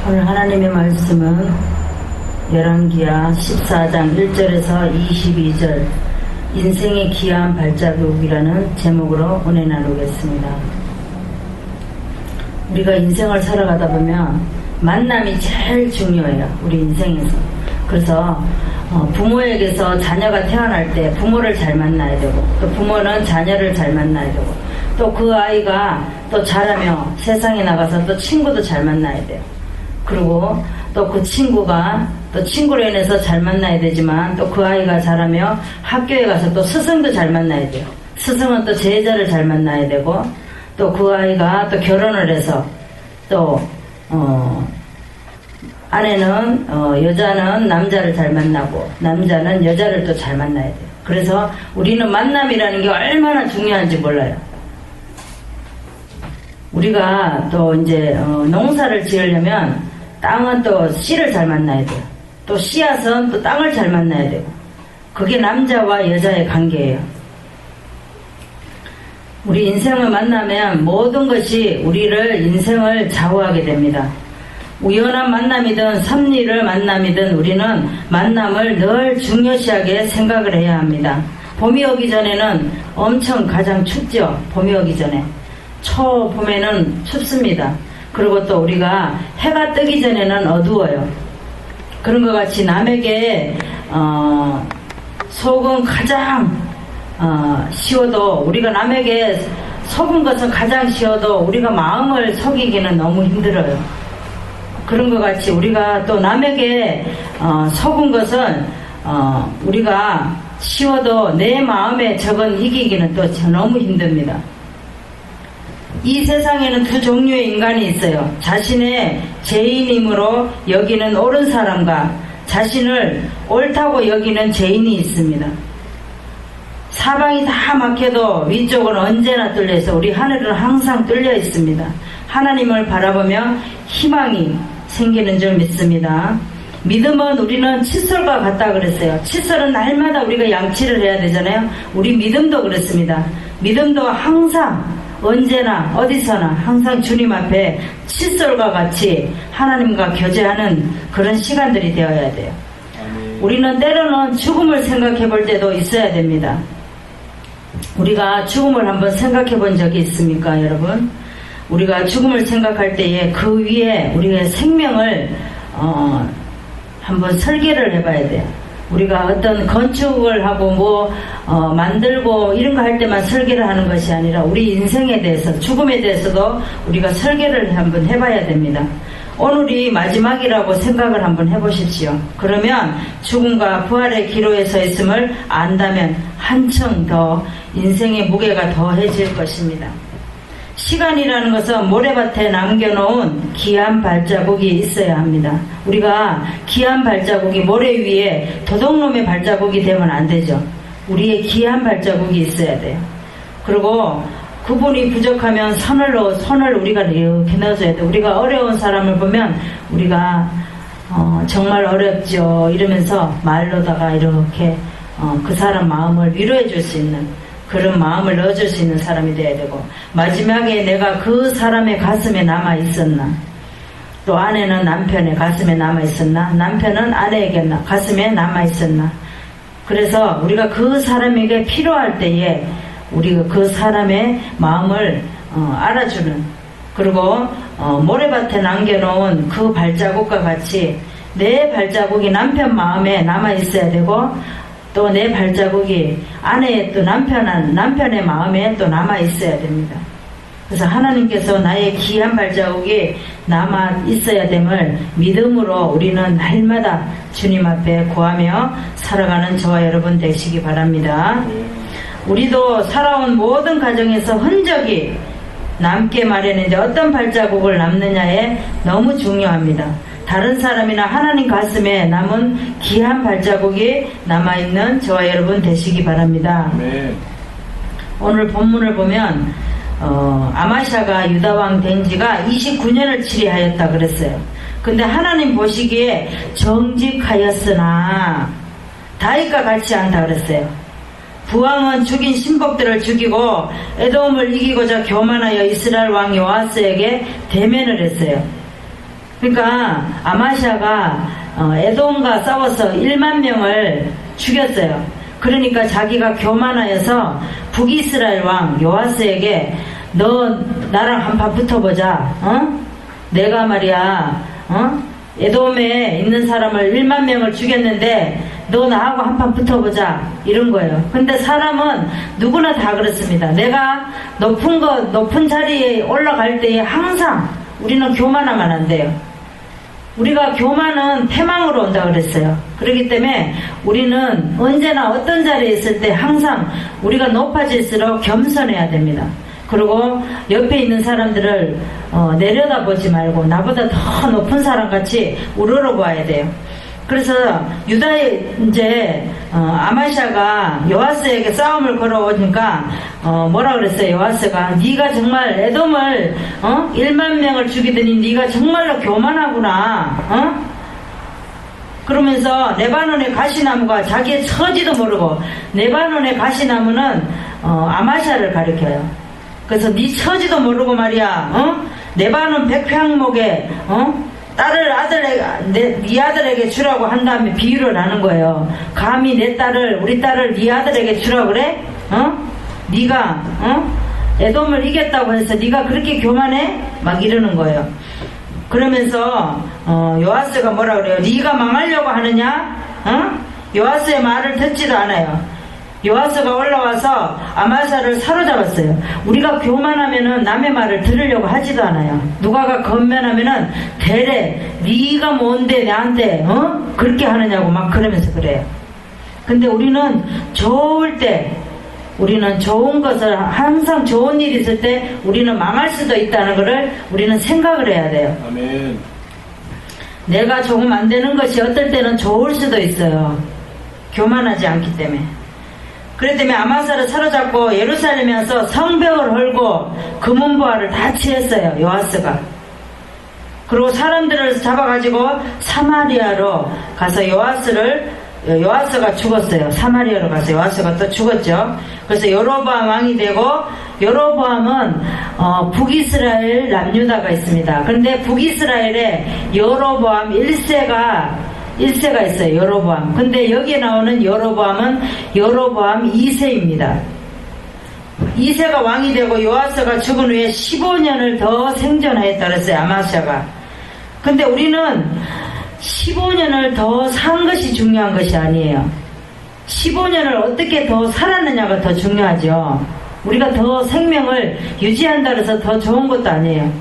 오늘 하나님의 말씀은 열왕기하 14장 1절에서 22절 인생의 귀한 발자국이라는 제목으로 은혜 나누겠습니다. 우리가 인생을 살아가다 보면 만남이 제일 중요해요. 우리 인생에서. 그래서 부모에게서 자녀가 태어날 때 부모를 잘 만나야 되고, 또 부모는 자녀를 잘 만나야 되고, 또 그 아이가 또 자라며 세상에 나가서 또 친구도 잘 만나야 돼요. 그리고 또 그 친구가 또 친구로 인해서 잘 만나야 되지만, 또 그 아이가 자라며 학교에 가서 또 스승도 잘 만나야 돼요. 스승은 또 제자를 잘 만나야 되고, 또 그 아이가 또 결혼을 해서 또 아내는 여자는 남자를 잘 만나고 남자는 여자를 또 잘 만나야 돼요. 그래서 우리는 만남이라는 게 얼마나 중요한지 몰라요. 우리가 또 이제 농사를 지으려면 땅은 또 씨를 잘 만나야 돼요. 또 씨앗은 또 땅을 잘 만나야 되고, 그게 남자와 여자의 관계예요. 우리 인생을 만나면 모든 것이 우리를 인생을 좌우하게 됩니다. 우연한 만남이든 섭리를 만남이든 우리는 만남을 늘 중요시하게 생각을 해야 합니다. 봄이 오기 전에는 엄청 가장 춥죠. 봄이 오기 전에. 초봄에는 춥습니다. 그리고 또 우리가 해가 뜨기 전에는 어두워요. 그런 것 같이 남에게 속은 가장 쉬워도, 우리가 남에게 속은 것은 가장 쉬워도 우리가 마음을 속이기는 너무 힘들어요. 그런 것 같이 우리가 또 남에게 속은 것은 우리가 쉬워도 내 마음에 적은 이기기는 또 너무 힘듭니다. 이 세상에는 두 종류의 인간이 있어요. 자신의 죄인임으로 여기는 옳은 사람과 자신을 옳다고 여기는 죄인이 있습니다. 사방이 다 막혀도 위쪽은 언제나 뚫려 있어. 우리 하늘은 항상 뚫려 있습니다. 하나님을 바라보며 희망이 생기는 줄 믿습니다. 믿음은 우리는 칫솔과 같다 그랬어요. 칫솔은 날마다 우리가 양치를 해야 되잖아요. 우리 믿음도 그렇습니다. 믿음도 항상 언제나 어디서나 항상 주님 앞에 칫솔과 같이 하나님과 교제하는 그런 시간들이 되어야 돼요. 우리는 때로는 죽음을 생각해 볼 때도 있어야 됩니다. 우리가 죽음을 한번 생각해 본 적이 있습니까, 여러분? 우리가 죽음을 생각할 때에 그 위에 우리의 생명을 한번 설계를 해봐야 돼요. 우리가 어떤 건축을 하고 만들고 이런 거 할 때만 설계를 하는 것이 아니라 우리 인생에 대해서, 죽음에 대해서도 우리가 설계를 한번 해봐야 됩니다. 오늘이 마지막이라고 생각을 한번 해보십시오. 그러면 죽음과 부활의 기로에 서 있음을 안다면 한층 더 인생의 무게가 더해질 것입니다. 시간이라는 것은 모래밭에 남겨놓은 귀한 발자국이 있어야 합니다. 우리가 귀한 발자국이 모래 위에 도둑놈의 발자국이 되면 안 되죠. 우리의 귀한 발자국이 있어야 돼요. 그리고 그분이 부족하면 손을 우리가 이렇게 넣어줘야 돼요. 우리가 어려운 사람을 보면 우리가 정말 어렵죠 이러면서 말로다가 이렇게 그 사람 마음을 위로해 줄 수 있는 그런 마음을 넣어줄 수 있는 사람이 돼야 되고, 마지막에 내가 그 사람의 가슴에 남아 있었나, 또 아내는 남편의 가슴에 남아 있었나, 남편은 아내에게 가슴에 남아 있었나. 그래서 우리가 그 사람에게 필요할 때에 우리가 그 사람의 마음을 알아주는, 그리고 모래밭에 남겨놓은 그 발자국과 같이 내 발자국이 남편 마음에 남아 있어야 되고, 또 내 발자국이 아내의 또 남편의 마음에 또 남아 있어야 됩니다. 그래서 하나님께서 나의 귀한 발자국이 남아 있어야 됨을 믿음으로 우리는 날마다 주님 앞에 구하며 살아가는 저와 여러분 되시기 바랍니다. 우리도 살아온 모든 가정에서 흔적이 남게 마련인데 어떤 발자국을 남느냐에 너무 중요합니다. 다른 사람이나 하나님 가슴에 남은 귀한 발자국이 남아있는 저와 여러분 되시기 바랍니다. 네. 오늘 본문을 보면 아마샤가 유다왕 된 지가 29년을 치리하였다 그랬어요. 근데 하나님 보시기에 정직하였으나 다윗과 같이 한다 그랬어요. 부왕은 죽인 신복들을 죽이고 에돔을 이기고자 교만하여 이스라엘 왕 요아스에게 대면을 했어요. 그러니까 아마시아가 에돔과 싸워서 1만 명을 죽였어요. 그러니까 자기가 교만하여서 북이스라엘 왕 요아스에게 너 나랑 한판 붙어보자. 내가 말이야 에돔에 있는 사람을 1만 명을 죽였는데 너 나하고 한판 붙어보자 이런 거예요. 근데 사람은 누구나 다 그렇습니다. 내가 높은 자리에 올라갈 때에 항상 우리는 교만하면 안 돼요. 우리가 교만은 패망으로 온다 그랬어요. 그렇기 때문에 우리는 언제나 어떤 자리에 있을 때 항상 우리가 높아질수록 겸손해야 됩니다. 그리고 옆에 있는 사람들을 내려다보지 말고 나보다 더 높은 사람같이 우러러봐야 돼요. 그래서 유다의 이제 아마시아가 요아스에게 싸움을 걸어오니까 뭐라 그랬어요? 요아스가 네가 정말 에돔을 1만 명을 죽이더니 네가 정말로 교만하구나. 그러면서 레바논의 가시나무가 자기의 처지도 모르고 레바논의 가시나무는 아마시아를 가리켜요. 그래서 네 처지도 모르고 말이야. 레바논 백향목에 딸을 네 아들에게 주라고 한 다음에 비유를 하는 거예요. 감히 우리 딸을 네 아들에게 주라고 그래? 네가 에돔을 이겼다고 해서 네가 그렇게 교만해? 막 이러는 거예요. 그러면서 요아스가 뭐라 그래요? 네가 망하려고 하느냐? 요아스의 말을 듣지도 않아요. 요아스가 올라와서 아마시아를 사로잡았어요. 우리가 교만하면은 남의 말을 들으려고 하지도 않아요. 누가가 건면하면은 대래 네가 뭔데 나한테 그렇게 하느냐고 막 그러면서 그래요. 근데 우리는 좋을 때 우리는 좋은 것을 항상 좋은 일이 있을 때 우리는 망할 수도 있다는 것을 우리는 생각을 해야 돼요. 아멘. 내가 조금 안 되는 것이 어떨 때는 좋을 수도 있어요. 교만하지 않기 때문에. 그렇기 때문에 아마시아를 사로잡고 예루살렘에 와서 성벽을 헐고 금은보화를 다 취했어요. 요아스가. 그리고 사람들을 잡아가지고 사마리아로 가서 요아스가 죽었어요. 사마리아로 가서 요아스가 또 죽었죠. 그래서 여로보암 왕이 되고 여로보암은 북이스라엘 남유다가 있습니다. 그런데 북이스라엘에 여로보암 1세가 있어요. 여로보암. 근데 여기에 나오는 여로보암은 여로보암 2세입니다. 2세가 왕이 되고 요아스가 죽은 후에 15년을 더 생존하였다 그랬어요. 아마시아가. 근데 우리는 15년을 더 산 것이 중요한 것이 아니에요. 15년을 어떻게 더 살았느냐가 더 중요하죠. 우리가 더 생명을 유지한다 그래서 더 좋은 것도 아니에요.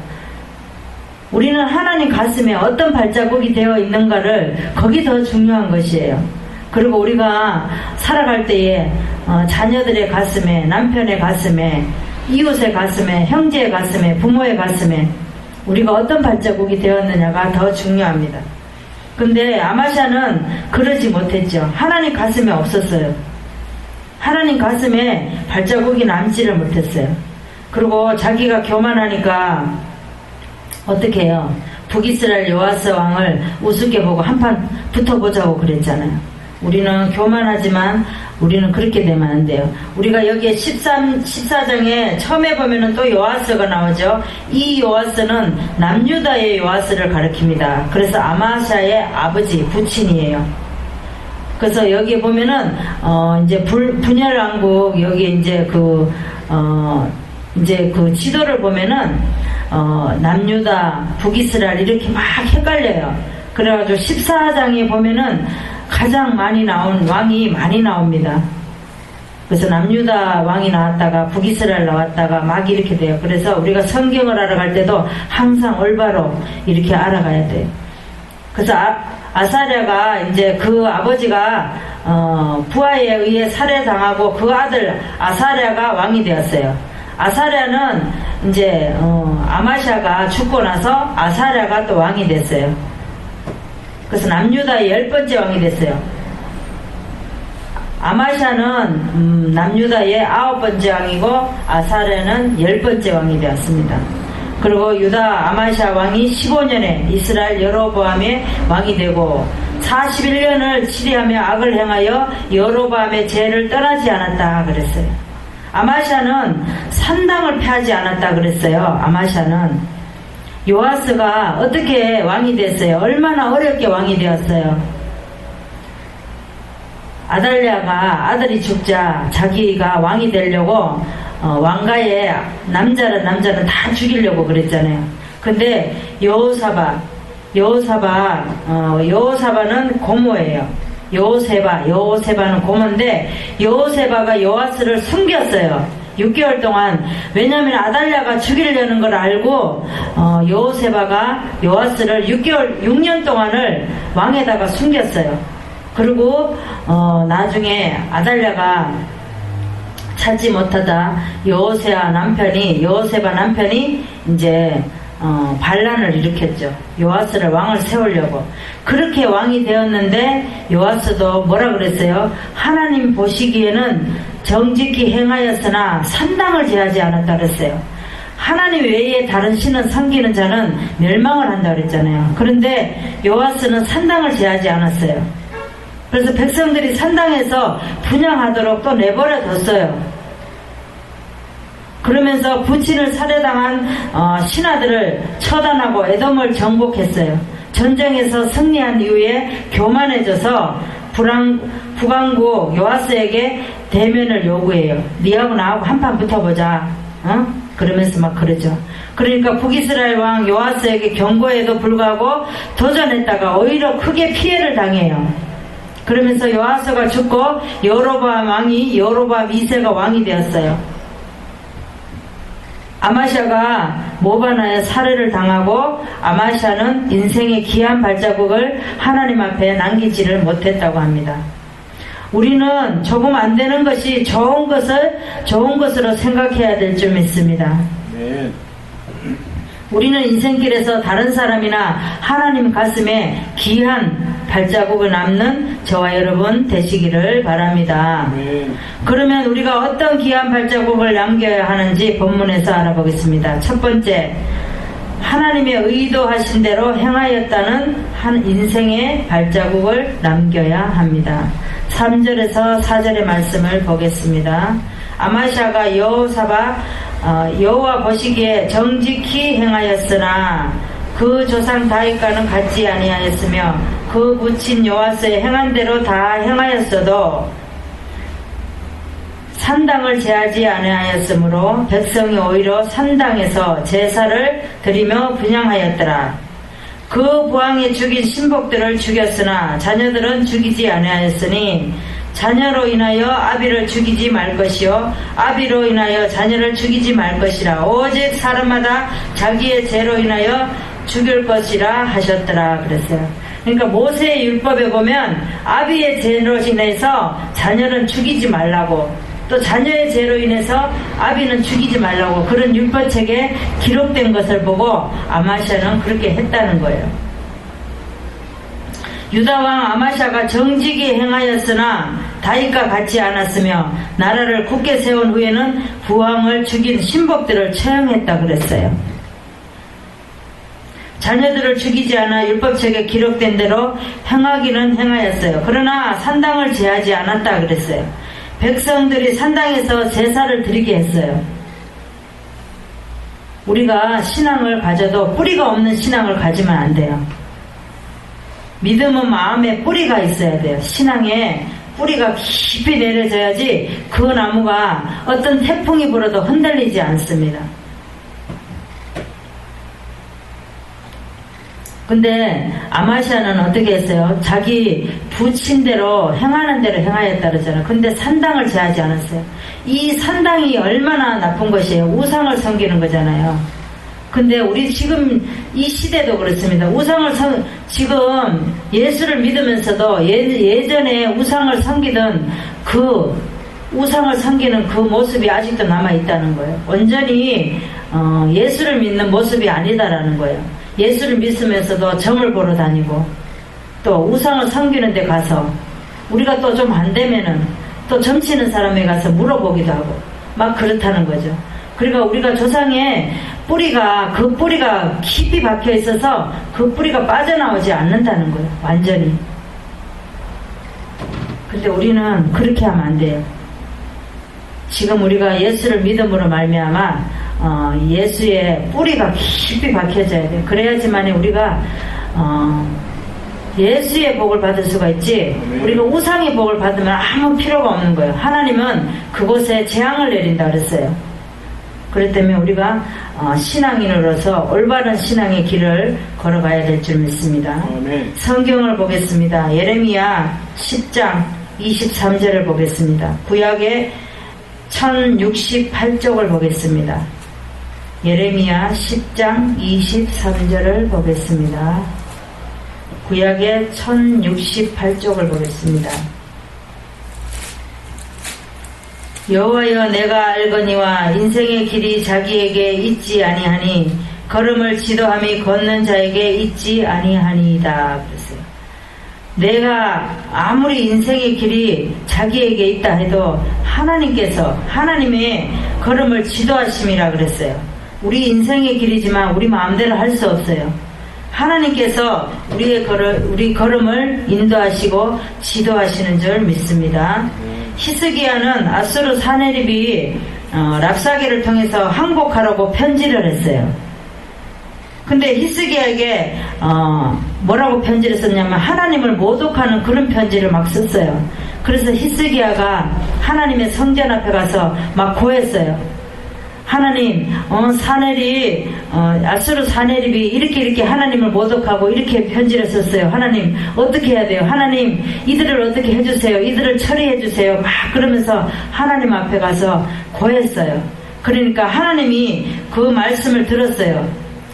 우리는 하나님 가슴에 어떤 발자국이 되어 있는가를 거기 더 중요한 것이에요. 그리고 우리가 살아갈 때에 자녀들의 가슴에, 남편의 가슴에, 이웃의 가슴에, 형제의 가슴에, 부모의 가슴에 우리가 어떤 발자국이 되었느냐가 더 중요합니다. 근데 아마시아는 그러지 못했죠. 하나님 가슴에 없었어요. 하나님 가슴에 발자국이 남지를 못했어요. 그리고 자기가 교만하니까 어떻게 해요? 북이스라엘 요아스 왕을 우습게 보고 한판 붙어보자고 그랬잖아요. 우리는 교만하지만 우리는 그렇게 되면 안 돼요. 우리가 여기에 14장에 처음에 보면은 또 요아스가 나오죠. 이 요아스는 남유다의 요아스를 가리킵니다. 그래서 아마시아의 아버지, 부친이에요. 그래서 여기에 보면은 이제 분열왕국 여기 이제 그 지도를 보면은 남유다, 북이스라엘 이렇게 막 헷갈려요. 그래가지고 14장에 보면은 가장 많이 나온 왕이 많이 나옵니다. 그래서 남유다 왕이 나왔다가 북이스라엘 나왔다가 막 이렇게 돼요. 그래서 우리가 성경을 알아갈 때도 항상 올바로 이렇게 알아가야 돼요. 그래서 아사랴가 이제 그 아버지가 부하에 의해 살해당하고 그 아들 아사랴가 왕이 되었어요. 아사랴는 이제 아마시아가 죽고 나서 아사랴가 또 왕이 됐어요. 그래서 남유다의 10번째 왕이 됐어요. 아마시아는 남유다의 9번째 왕이고 아사랴는 10번째 왕이 되었습니다. 그리고 유다 아마시아 왕이 15년에 이스라엘 여로보암의 왕이 되고 41년을 치리하며 악을 행하여 여로보암의 죄를 떠나지 않았다 그랬어요. 아마시아는 산당을 패하지 않았다 그랬어요. 아마시아는 요아스가 어떻게 왕이 됐어요? 얼마나 어렵게 왕이 되었어요? 아달랴가 아들이 죽자 자기가 왕이 되려고 왕가에 남자는 다 죽이려고 그랬잖아요. 근데 여호사바는 고모예요. 여호세바는 고모인데 여호세바가 요아스를 숨겼어요. 6개월 동안. 왜냐하면 아달랴가 죽이려는 걸 알고 여호세바가 요아스를 6년 동안을 왕에다가 숨겼어요. 그리고 나중에 아달랴가 찾지 못하다 여호세바 남편이 이제 반란을 일으켰죠. 요아스를 왕을 세우려고. 그렇게 왕이 되었는데 요아스도 뭐라 그랬어요? 하나님 보시기에는 정직히 행하였으나 산당을 제하지 않았다 그랬어요. 하나님 외에 다른 신은 섬기는 자는 멸망을 한다 그랬잖아요. 그런데 요아스는 산당을 제하지 않았어요. 그래서 백성들이 산당에서 분향하도록 또 내버려 뒀어요. 그러면서 부친을 살해당한 신하들을 처단하고 에돔을 정복했어요. 전쟁에서 승리한 이후에 교만해져서 북왕국 요아스에게 대면을 요구해요. 니하고 나하고 한판 붙어보자. 그러면서 막 그러죠. 그러니까 북이스라엘 왕 요아스에게 경고에도 불구하고 도전했다가 오히려 크게 피해를 당해요. 그러면서 요아스가 죽고 여로보암 2세가 왕이 되었어요. 아마샤가 모바나에 살해를 당하고 아마샤는 인생의 귀한 발자국을 하나님 앞에 남기지를 못했다고 합니다. 우리는 조금 안 되는 것이 좋은 것으로 생각해야 될 줄 믿습니다. 네. 우리는 인생길에서 다른 사람이나 하나님 가슴에 귀한 발자국을 남는 저와 여러분 되시기를 바랍니다. 네. 그러면 우리가 어떤 귀한 발자국을 남겨야 하는지 본문에서 알아보겠습니다. 첫 번째, 하나님의 의도하신 대로 행하였다는 한 인생의 발자국을 남겨야 합니다. 3절에서 4절의 말씀을 보겠습니다. 아마샤가 여호와 보시기에 정직히 행하였으나 그 조상 다윗과는 같지 아니하였으며 그 부친 요아스의 행한 대로 다 행하였어도 산당을 제하지 아니하였으므로 백성이 오히려 산당에서 제사를 드리며 분향하였더라. 그 부왕이 죽인 신복들을 죽였으나 자녀들은 죽이지 아니하였으니 자녀로 인하여 아비를 죽이지 말 것이요 아비로 인하여 자녀를 죽이지 말 것이라. 오직 사람마다 자기의 죄로 인하여 죽일 것이라 하셨더라 그랬어요. 그러니까 모세의 율법에 보면 아비의 죄로 인해서 자녀는 죽이지 말라고, 또 자녀의 죄로 인해서 아비는 죽이지 말라고 그런 율법책에 기록된 것을 보고 아마샤는 그렇게 했다는 거예요. 유다왕 아마샤가 정직히 행하였으나 다윗과 같지 않았으며 나라를 굳게 세운 후에는 부왕을 죽인 신복들을 처형했다 그랬어요. 자녀들을 죽이지 않아 율법책에 기록된 대로 행하기는 행하였어요. 그러나 산당을 제하지 않았다 그랬어요. 백성들이 산당에서 제사를 드리게 했어요. 우리가 신앙을 가져도 뿌리가 없는 신앙을 가지면 안 돼요. 믿음은 마음에 뿌리가 있어야 돼요. 신앙에 뿌리가 깊이 내려져야지 그 나무가 어떤 태풍이 불어도 흔들리지 않습니다. 근데 아마샤는 어떻게 했어요? 자기 부친대로 행하는 대로 행하였다 그러잖아요. 근데 산당을 제하지 않았어요. 이 산당이 얼마나 나쁜 것이에요. 우상을 섬기는 거잖아요. 근데 우리 지금 이 시대도 그렇습니다. 지금 예수를 믿으면서도 예전에 우상을 섬기던 그 우상을 섬기는 그 모습이 아직도 남아있다는 거예요. 완전히 예수를 믿는 모습이 아니다라는 거예요. 예수를 믿으면서도 점을 보러 다니고 또 우상을 섬기는 데 가서 우리가 또 좀 안 되면은 또 점치는 사람에 가서 물어보기도 하고 막 그렇다는 거죠. 그러니까 우리가 조상의 뿌리가 그 뿌리가 깊이 박혀 있어서 그 뿌리가 빠져나오지 않는다는 거예요. 완전히. 근데 우리는 그렇게 하면 안 돼요. 지금 우리가 예수를 믿음으로 말미암아 예수의 뿌리가 깊이 박혀져야 돼요. 그래야지만 우리가 예수의 복을 받을 수가 있지. 우리가 우상의 복을 받으면 아무 필요가 없는 거예요. 하나님은 그곳에 재앙을 내린다 그랬어요. 그렇기 때문에 우리가 신앙인으로서 올바른 신앙의 길을 걸어가야 될 줄 믿습니다. 성경을 보겠습니다. 예레미야 10장 23절을 보겠습니다. 구약의 1068쪽을 보겠습니다. 예레미야 10장 23절을 보겠습니다. 구약의 1068쪽을 보겠습니다. 여호와여 내가 알거니와 인생의 길이 자기에게 있지 아니하니 걸음을 지도함이 걷는 자에게 있지 아니하니이다. 그랬어요. 내가 아무리 인생의 길이 자기에게 있다 해도 하나님께서 하나님의 걸음을 지도하심이라 그랬어요. 우리 인생의 길이지만 우리 마음대로 할 수 없어요. 하나님께서 우리 걸음을 인도하시고 지도하시는 줄 믿습니다. 히스기야는 아수르 사네립이 랍사게를 통해서 항복하라고 편지를 했어요. 근데 히스기야에게 뭐라고 편지를 썼냐면 하나님을 모독하는 그런 편지를 막 썼어요. 그래서 히스기야가 하나님의 성전 앞에 가서 막 고했어요. 하나님, 아수르 사네립이 이렇게 하나님을 모독하고 이렇게 편지를 썼어요. 하나님, 어떻게 해야 돼요? 하나님, 이들을 어떻게 해주세요? 이들을 처리해주세요. 막 그러면서 하나님 앞에 가서 고했어요. 그러니까 하나님이 그 말씀을 들었어요.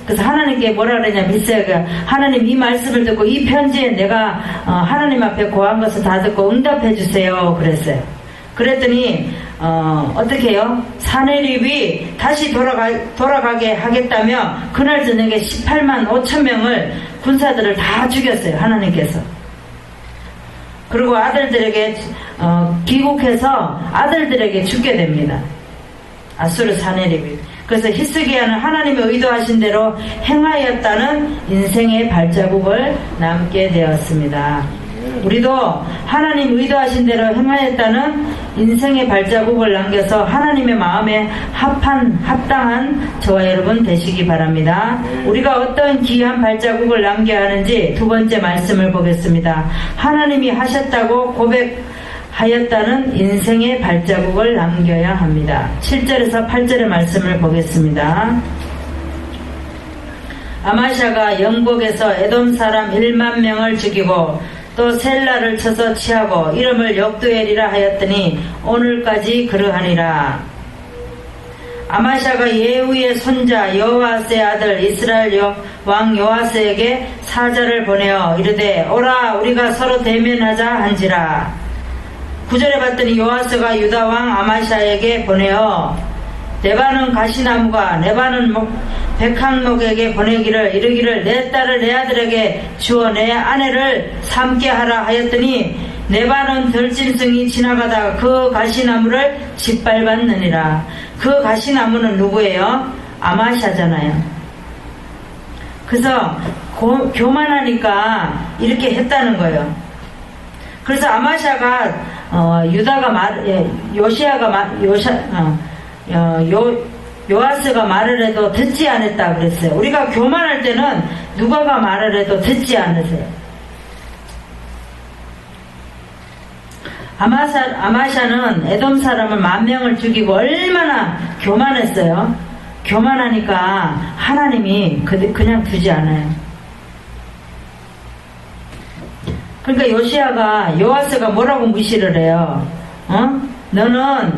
그래서 하나님께 뭐라 그러냐, 미세가 하나님 이 말씀을 듣고 이 편지에 내가 하나님 앞에 고한 것을 다 듣고 응답해주세요. 그랬어요. 그랬더니 어떻게 해요? 사네립이 다시 돌아가게 하겠다며 그날 저녁에 18만 5천 명을 군사들을 다 죽였어요. 하나님께서. 그리고 아들들에게 귀국해서 아들들에게 죽게 됩니다. 아수르 사네립이. 그래서 히스기야는 하나님의 의도하신 대로 행하였다는 인생의 발자국을 남게 되었습니다. 우리도 하나님 의도하신 대로 행하였다는 인생의 발자국을 남겨서 하나님의 마음에 합당한 저와 여러분 되시기 바랍니다. 우리가 어떤 귀한 발자국을 남겨야 하는지 두 번째 말씀을 보겠습니다. 하나님이 하셨다고 고백하였다는 인생의 발자국을 남겨야 합니다. 7절에서 8절의 말씀을 보겠습니다. 아마샤가 영복에서 에돔 사람 1만 명을 죽이고 또 셀라를 쳐서 취하고 이름을 역두엘이라 하였더니 오늘까지 그러하니라. 아마샤가 예후의 손자 여호아스의 아들 이스라엘 왕 요아스에게 사자를 보내어 이르되 오라 우리가 서로 대면하자 한지라. 9절에 봤더니 요아스가 유다 왕 아마샤에게 보내어 레바논 가시나무가 레바논 백향목에게 보내기를 이르기를 내 딸을 내 아들에게 주어 내 아내를 삼게 하라 하였더니 레바논 들짐승이 지나가다가 그 가시나무를 짓밟았느니라. 그 가시나무는 누구예요? 아마샤잖아요. 그래서 교만하니까 이렇게 했다는 거예요. 그래서 아마샤가 요아스가 말을 해도 듣지 않았다 그랬어요. 우리가 교만할 때는 누가가 말을 해도 듣지 않으세요. 아마샤는 에돔 사람을 10,000명을 죽이고 얼마나 교만했어요. 교만하니까 하나님이 그냥 두지 않아요. 그러니까 요아스가 뭐라고 무시를 해요? 너는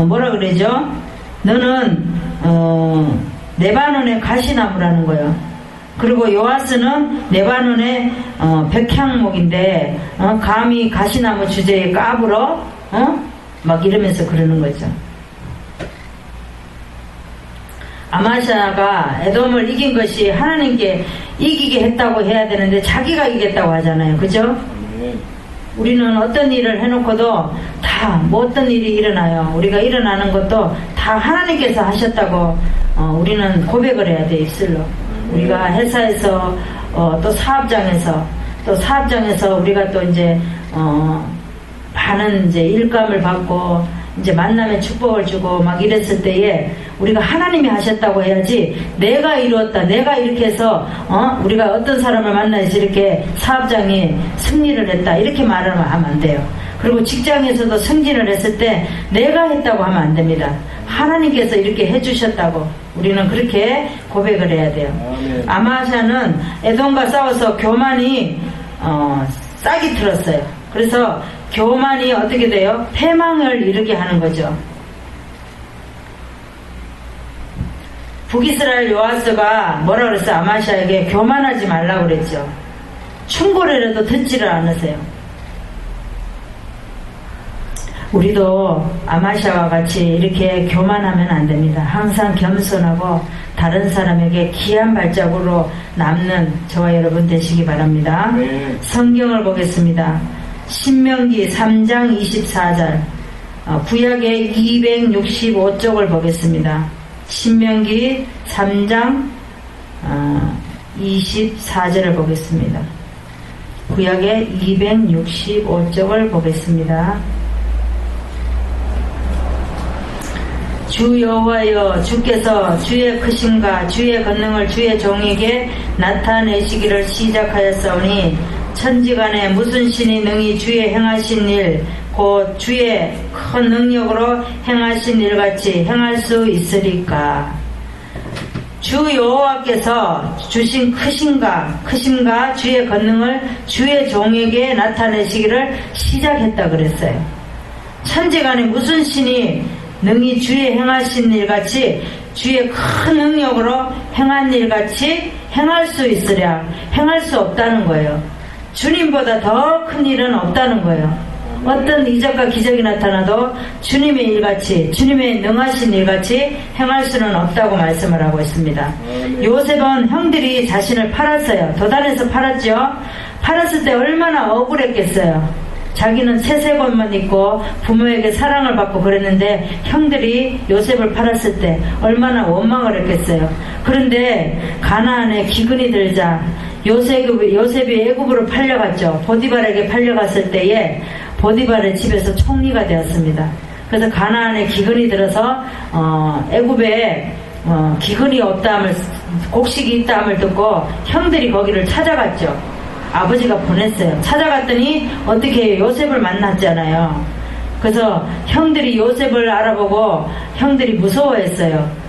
뭐라 그러죠? 너는 레바논의 가시나무라는 거예요. 그리고 요아스는 레바논의 백향목인데 감히 가시나무 주제에 까불어? 막 이러면서 그러는 거죠. 아마샤가 에돔을 이긴 것이 하나님께 이기게 했다고 해야 되는데 자기가 이겼다고 하잖아요. 그죠? 우리는 어떤 일을 해놓고도 다 뭐 어떤 일이 일어나요. 우리가 일어나는 것도 다 하나님께서 하셨다고 우리는 고백을 해야 돼. 입술로. 우리가 회사에서 또 사업장에서 우리가 또 이제 많은 이제 일감을 받고 이제 만남의 축복을 주고 막 이랬을 때에 우리가 하나님이 하셨다고 해야지 내가 이루었다 내가 이렇게 해서 우리가 어떤 사람을 만나서 이렇게 사업장이 승리를 했다 이렇게 말하면 하면 안 돼요. 그리고 직장에서도 승진을 했을 때 내가 했다고 하면 안 됩니다. 하나님께서 이렇게 해주셨다고 우리는 그렇게 고백을 해야 돼요. 아마샤는 에돔과 싸워서 교만이 싹이 틀었어요. 그래서 교만이 어떻게 돼요? 패망을 이루게 하는 거죠. 북이스라엘 요아스가 뭐라 그랬어요? 아마샤에게 교만하지 말라고 그랬죠. 충고를 듣지를 않으세요. 우리도 아마샤와 같이 이렇게 교만하면 안 됩니다. 항상 겸손하고 다른 사람에게 귀한 발자국으로 남는 저와 여러분 되시기 바랍니다. 성경을 보겠습니다. 신명기 3장 24절 구약의 265쪽을 보겠습니다. 신명기 3장 24절을 보겠습니다. 구약의 265쪽을 보겠습니다. 주 여호와여 주께서 주의 크심과 주의 권능을 주의 종에게 나타내시기를 시작하였사오니 천지간에 무슨 신이 능히 주의 행하신 일 곧 주의 큰 능력으로 행하신 일같이 행할 수 있으리까. 주 여호와께서 주신 크심과 주의 권능을 주의 종에게 나타내시기를 시작했다 그랬어요. 천지간에 무슨 신이 능히 주의 행하신 일같이 주의 큰 능력으로 행한 일같이 행할 수 있으랴. 행할 수 없다는 거예요. 주님보다 더 큰 일은 없다는 거예요. 어떤 이적과 기적이 나타나도 주님의 일같이 주님의 능하신 일같이 행할 수는 없다고 말씀을 하고 있습니다. 요셉은 형들이 자신을 팔았어요. 도단에서 팔았죠. 팔았을 때 얼마나 억울했겠어요. 자기는 세세건만 있고 부모에게 사랑을 받고 그랬는데 형들이 요셉을 팔았을 때 얼마나 원망을 했겠어요. 그런데 가나안에 기근이 들자 요셉이 애굽으로 팔려갔죠. 보디발에게 팔려갔을 때에 보디발의 집에서 총리가 되었습니다. 그래서 가나안에 기근이 들어서 애굽에 기근이 없다함을 곡식이 있다함을 듣고 형들이 거기를 찾아갔죠. 아버지가 보냈어요. 찾아갔더니 어떻게 해요? 요셉을 만났잖아요. 그래서 형들이 요셉을 알아보고 형들이 무서워했어요.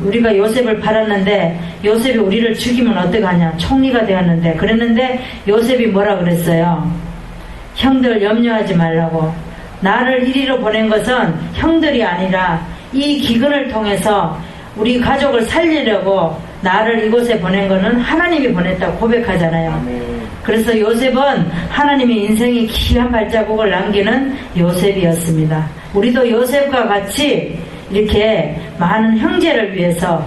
우리가 요셉을 팔았는데 요셉이 우리를 죽이면 어떡하냐. 총리가 되었는데 그랬는데 요셉이 뭐라 그랬어요? 형들 염려하지 말라고. 나를 이리로 보낸 것은 형들이 아니라 이 기근을 통해서 우리 가족을 살리려고 나를 이곳에 보낸 거는 하나님이 보냈다고 고백하잖아요. 그래서 요셉은 하나님의 인생에 귀한 발자국을 남기는 요셉이었습니다. 우리도 요셉과 같이 이렇게 많은 형제를 위해서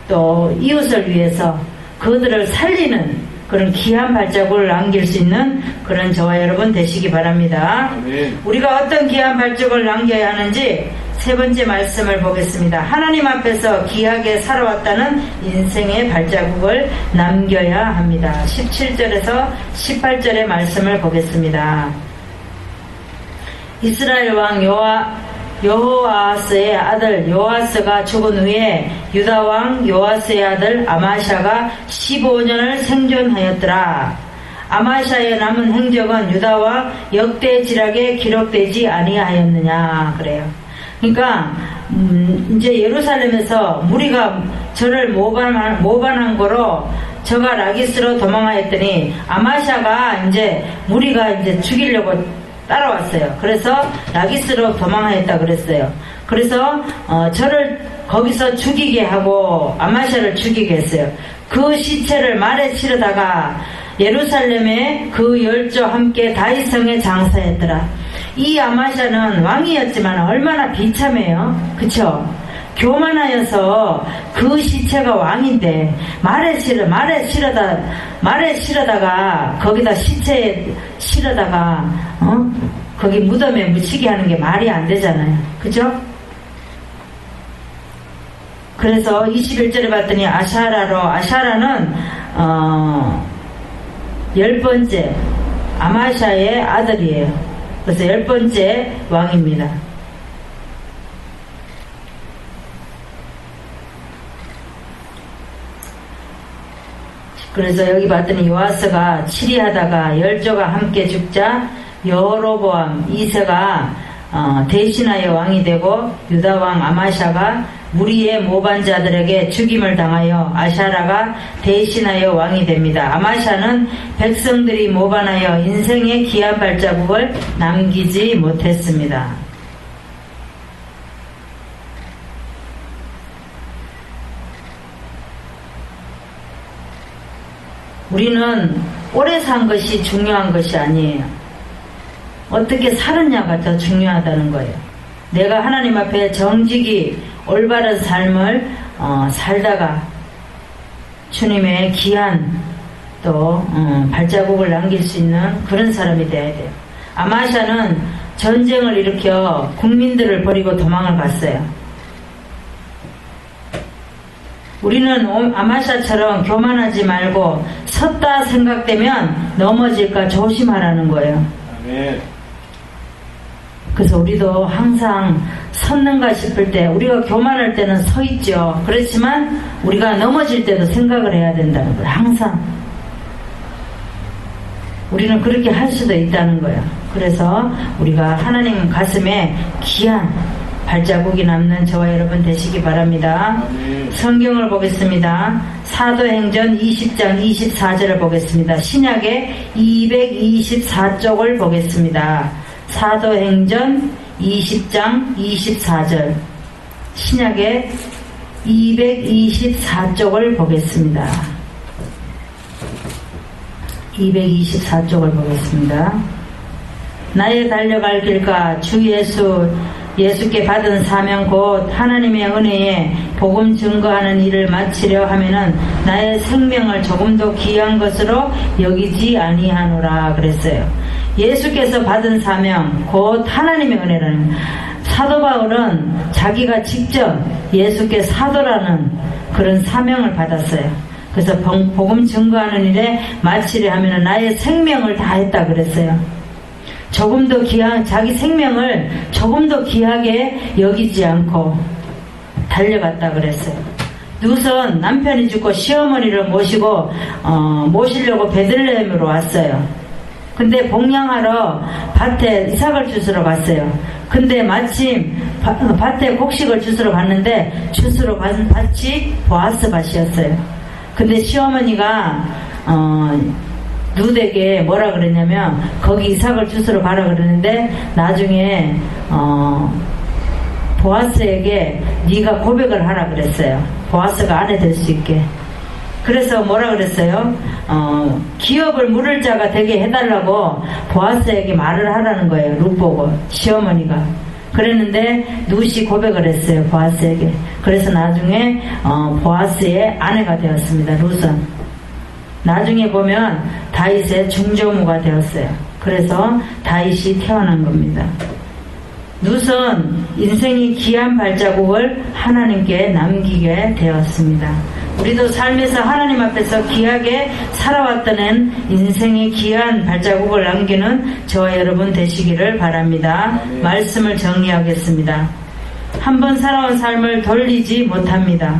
또 이웃을 위해서 그들을 살리는 그런 귀한 발자국을 남길 수 있는 그런 저와 여러분 되시기 바랍니다. 우리가 어떤 귀한 발자국을 남겨야 하는지 세 번째 말씀을 보겠습니다. 하나님 앞에서 귀하게 살아왔다는 인생의 발자국을 남겨야 합니다. 17절에서 18절의 말씀을 보겠습니다. 이스라엘 왕 여호아스의 아들 요아스가 죽은 후에 유다 왕 요아스의 아들 아마샤가 15년을 생존하였더라. 아마샤의 남은 행적은 유다와 역대지락에 기록되지 아니하였느냐 그래요. 그러니까 이제 예루살렘에서 무리가 저를 모반한 거로 저가 라기스로 도망하였더니 아마샤가 이제 무리가 이제 죽이려고 따라왔어요. 그래서 라기스로 도망하였다 그랬어요. 그래서 저를 거기서 죽이게 하고 아마샤를 죽이게 했어요. 그 시체를 말에 치르다가 예루살렘에 그 열조와 함께 다윗성에 장사했더라. 이 아마샤는 왕이었지만 얼마나 비참해요. 그쵸? 교만하여서 그 시체가 왕인데 말에 실어다가 거기다 시체에 실어다가 거기 무덤에 묻히게 하는 게 말이 안 되잖아요. 그죠? 그래서 21절에 봤더니 아샤라는 10번째 아마샤의 아들이에요. 그래서 10번째 왕입니다. 그래서 여기 봤더니 요아스가 치리하다가 열조가 함께 죽자 여로보암 2세가 대신하여 왕이 되고 유다왕 아마샤가 무리의 모반자들에게 죽임을 당하여 아샤라가 대신하여 왕이 됩니다. 아마샤는 백성들이 모반하여 인생의 귀한 발자국을 남기지 못했습니다. 우리는 오래 산 것이 중요한 것이 아니에요. 어떻게 살았냐가 더 중요하다는 거예요. 내가 하나님 앞에 정직이 올바른 삶을 살다가 주님의 귀한 또 발자국을 남길 수 있는 그런 사람이 되어야 돼요. 아마샤는 전쟁을 일으켜 국민들을 버리고 도망을 갔어요. 우리는 아마샤처럼 교만하지 말고 섰다 생각되면 넘어질까 조심하라는 거예요. 아멘. 그래서 우리도 항상 섰는가 싶을 때 우리가 교만할 때는 서 있죠. 그렇지만 우리가 넘어질 때도 생각을 해야 된다는 거예요. 항상 우리는 그렇게 할 수도 있다는 거예요. 그래서 우리가 하나님 가슴에 귀한 발자국이 남는 저와 여러분 되시기 바랍니다. 성경을 보겠습니다. 사도행전 20장 24절을 보겠습니다. 신약의 224쪽을 보겠습니다. 사도행전 20장 24절 신약의 224쪽을 보겠습니다. 224쪽을 보겠습니다. 나의 달려갈 길과 주 예수께 받은 사명 곧 하나님의 은혜에 복음 증거하는 일을 마치려 하면은 나의 생명을 조금도 귀한 것으로 여기지 아니하노라 그랬어요. 예수께서 받은 사명 곧 하나님의 은혜라는 사도 바울은 자기가 직접 예수께 사도라는 그런 사명을 받았어요. 그래서 복음 증거하는 일에 마치려 하면은 나의 생명을 다했다 그랬어요. 조금 더 귀한 자기 생명을 조금 더 귀하게 여기지 않고 달려갔다 그랬어요. 누선 남편이 죽고 시어머니를 모시려고 베들레헴으로 왔어요. 근데 복양하러 밭에 이삭을 주스러 갔어요. 근데 마침 밭에 곡식을 주스러 갔는데 주스러 간 밭이 보아스 밭이었어요. 근데 시어머니가 누드에게 뭐라 그랬냐면 거기 이삭을 주스러 가라 그러는데 나중에 보아스에게 네가 고백을 하라 그랬어요. 보아스가 아내 될 수 있게. 그래서 뭐라 그랬어요? 기업을 물을 자가 되게 해달라고 보아스에게 말을 하라는 거예요. 룻 보고 시어머니가 그랬는데 룻이 고백을 했어요. 보아스에게. 그래서 나중에 보아스의 아내가 되었습니다. 룻은 나중에 보면 다윗의 중조무가 되었어요. 그래서 다윗이 태어난 겁니다. 룻은 인생이 귀한 발자국을 하나님께 남기게 되었습니다. 우리도 삶에서 하나님 앞에서 귀하게 살아왔던 인생의 귀한 발자국을 남기는 저와 여러분 되시기를 바랍니다. 말씀을 정리하겠습니다. 한번 살아온 삶을 돌리지 못합니다.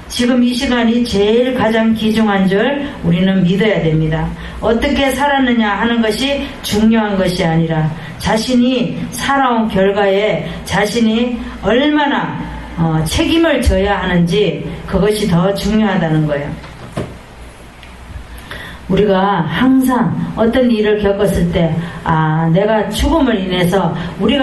지금 이 시간이 제일 가장 귀중한 줄 우리는 믿어야 됩니다. 어떻게 살았느냐 하는 것이 중요한 것이 아니라 자신이 살아온 결과에 자신이 얼마나 책임을 져야 하는지 그것이 더 중요하다는 거예요. 우리가 항상 어떤 일을 겪었을 때 내가 죽음을 인해서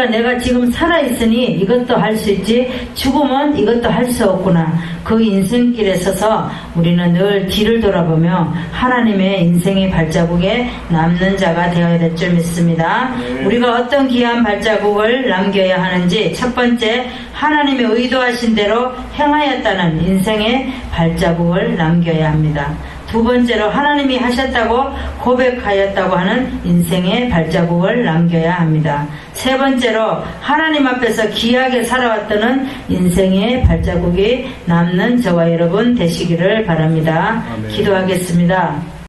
내가 지금 살아있으니 이것도 할 수 있지 죽으면 이것도 할 수 없구나. 그 인생길에 서서 우리는 늘 뒤를 돌아보며 하나님의 인생의 발자국에 남는 자가 되어야 될 줄 믿습니다. 우리가 어떤 귀한 발자국을 남겨야 하는지 첫 번째 하나님의 의도하신 대로 행하였다는 인생의 발자국을 남겨야 합니다. 두 번째로 하나님이 하셨다고 고백하였다고 하는 인생의 발자국을 남겨야 합니다. 세 번째로 하나님 앞에서 귀하게 살아왔다는 인생의 발자국이 남는 저와 여러분 되시기를 바랍니다. 아멘. 기도하겠습니다.